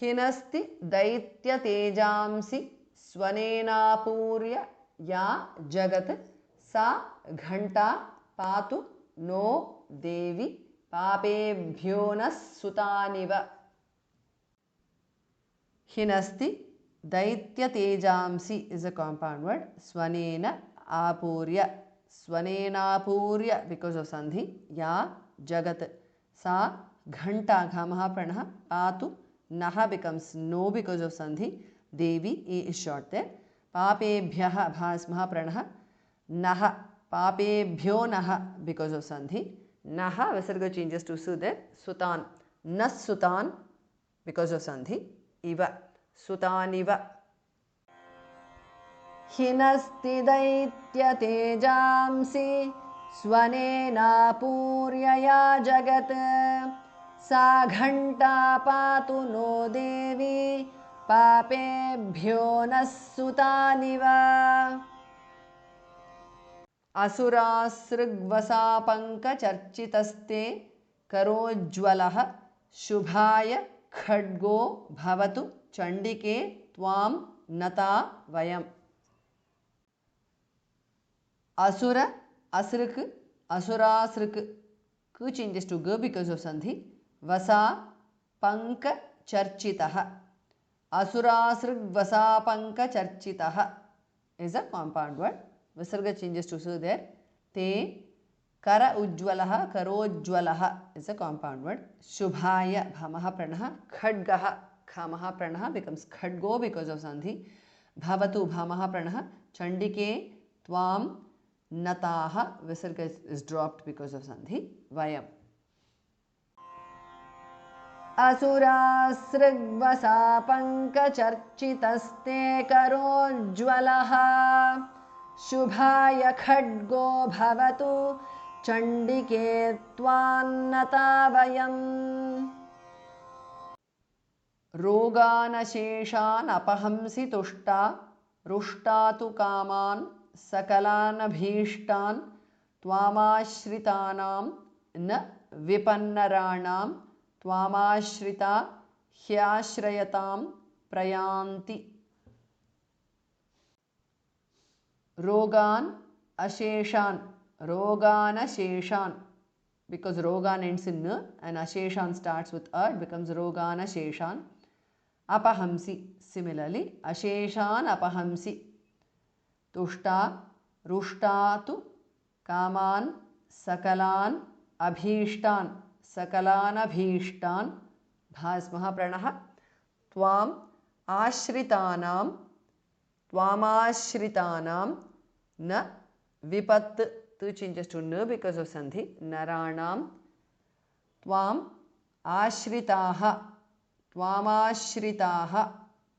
हिनस्ति दैत्यतेजांसि स्वनेनापूर्य या जगत् सा घण्टा पातु नो देवी पापेभ्यो नः सुतानिव. हिनस्ति दैत्यतेजांसि is a compound word. Swanena apurya. Swanenapurya because of sandhi. Ya jagat. Sa ghanta ghamaha pranaha. Patu naha becomes no because of sandhi. Devi e is short there. Papebhyaha bhasmaha pranaha. Naha papebhyo naha because of sandhi. Naha visarga changes to su there. Sutan. Nas sutan because of sandhi. Iva sutaniva. हिनस्ति दैत्यतेजांसि स्वनेनापूर्य या जगत् सा घण्टा पातु नो देवी पापेभ्यो नः सुतानिव. असुरासृग्वसापङ्कचर्चितस्ते करोज्ज्वलः शुभाय खड्गो भवतु चण्डिके त्वां नता वयम्. Asura, asruk, asurasruk. Ku changes to g because of sandhi. Vasa, panka, charchitaha. Asurasruk, vasa, panka, charchitaha is a compound word. Visarga changes to su there. Te, kara ujjwalaha, karojjwalaha is a compound word. Shubhaya, bhamaha pranaha. Khadgaha, khamaha pranaha becomes khadgo because of sandhi. Bhavatu, bhamaha pranaha. Chandike, tvam. Nataha visarga is dropped because of sandhi. Vayam. Asurasrigvasapankacharchitaste karojjwalaha shubhaya khadgo bhavatu chandike tvannata vayam. Roganasheshan apahamsi tushta rushtatu kaman सकलानभीष्टान् त्वामाश्रितानां न विपन्नराणां त्वामाश्रिता ह्याश्रयतां प्रयान्ति. रोगान् अशेषान् रोगानशेषान् because rogan ends in n and asheshan starts with a, it becomes roganasheshan. Apahamsi similarly asheshan apahamsi. तुष्टा रुष्टातु कामान् सकलान् अभीष्टान् सकलानभीष्टान् भास्मः प्रणः त्वाम् आश्रितानां न विपत् tu changes to n because of sandhi naranam tvam ashritaha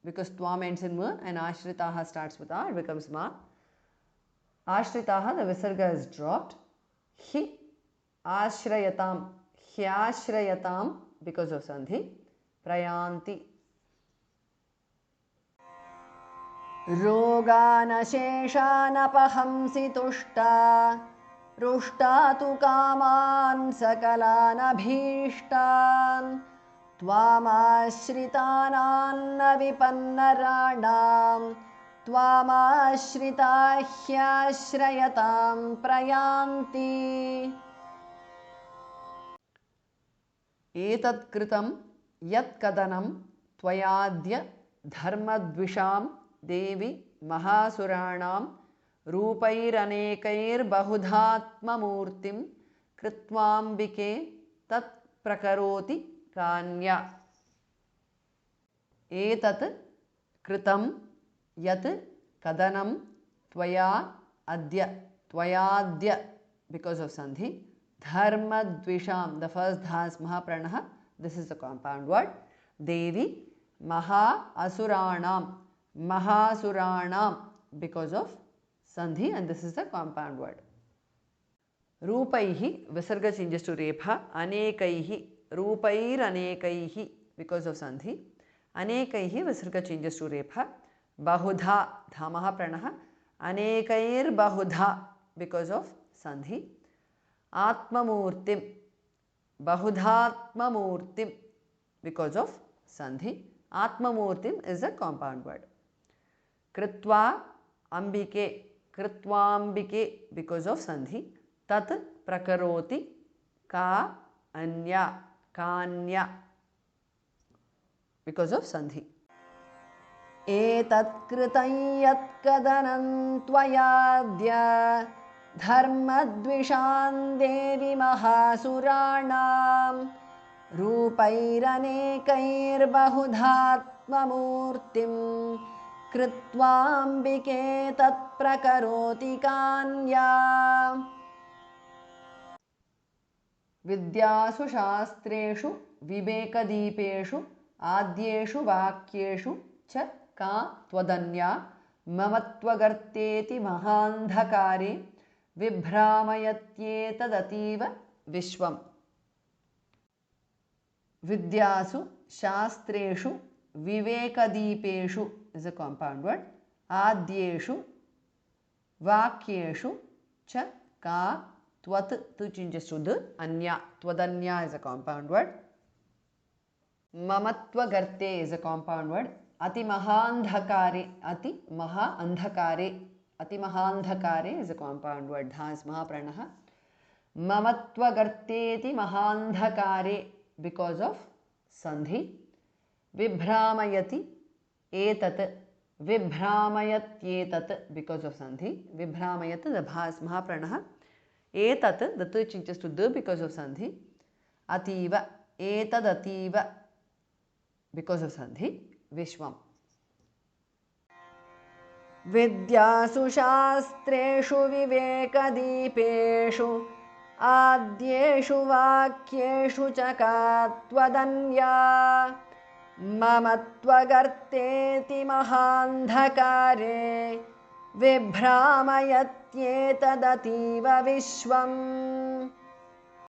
because tvam ends in ma and ashritaha starts with a, it becomes ma. Ashritaha, the visarga is dropped. Hi ashrayatam, hyashrayatam because of sandhi. Prayanti. Roganasheshanapahамsi tushta rushta tu kaman sakalanabhishtan tvamashritananna vipannaranam tvamashritahyaashrayatam prayanti. Etat kritam yat kadanam tvayadya dharmadvisham देवी महासुराणां रूपैरनेकैर्बहुधात्ममूर्तिं कृत्वाम्बिके तत्प्रकरोति कान्या. एतत् कृतं यत् कदनं त्वया अद्य त्वयाद्य because of sandhi dharmadvisham, the first dhas mahapranah, this is the compound word. Devi maha asuranam, mahasuranam because of sandhi, and this is the compound word. Rupaihi, visarga changes to repha. Anekaihi, rupair because of sandhi. Anekaihi, visarga changes to repha. Bahudha, dhamaha pranaha. Anekair bahudha because of sandhi. Atmamurtim, bahudhatmamurtim because of sandhi. Atmamurtim is a compound word. Kritva ambike, kritvambike because of sandhi. Tat prakaroti, ka anya, kanya because of sandhi. Etat kritam yat kadanam tvayadya dharmadvishan devi mahasuranam रूपैरनेकैर्बहुधात्ममूर्तिं कृत्वाम्बिके तत्प्रकरोति कान्या विद्यासु शास्त्रेषु विवेकदीपेषु आद्येषु वाक्येषु च का त्वदन्या ममत्वगर्तेति महान्धकारे विभ्रामयत्येतदतीव विश्वम्. Vidyasu, Shastreshu, Vivekadipeshu is a compound word. Adyeshu, Vakyeshu, Cha, Ka, Tvat, tu changes to the Anya. Twadanya is a compound word. Mamatva Garte is a compound word. Ati Mahandhakare, Ati Maha Andhakare. Ati Mahandhakare is a compound word. Dha is Mahapranaha. Mamatva Garteti Mahandhakare because of sandhi. Vibhramayati etat, vibhramayatyetat because of sandhi. Vibhramayat, the bha is mahapranaha. Etat, the tu changes to the because of sandhi. Ativa, etadativa because of sandhi. Vishwam. Vidyasu shastreshu vivekadipeshu आद्येषु वाक्येषु च का त्वदन्या ममत्वगर्तेति महान्धकारे विभ्रामयत्येतदतीव विश्वम्.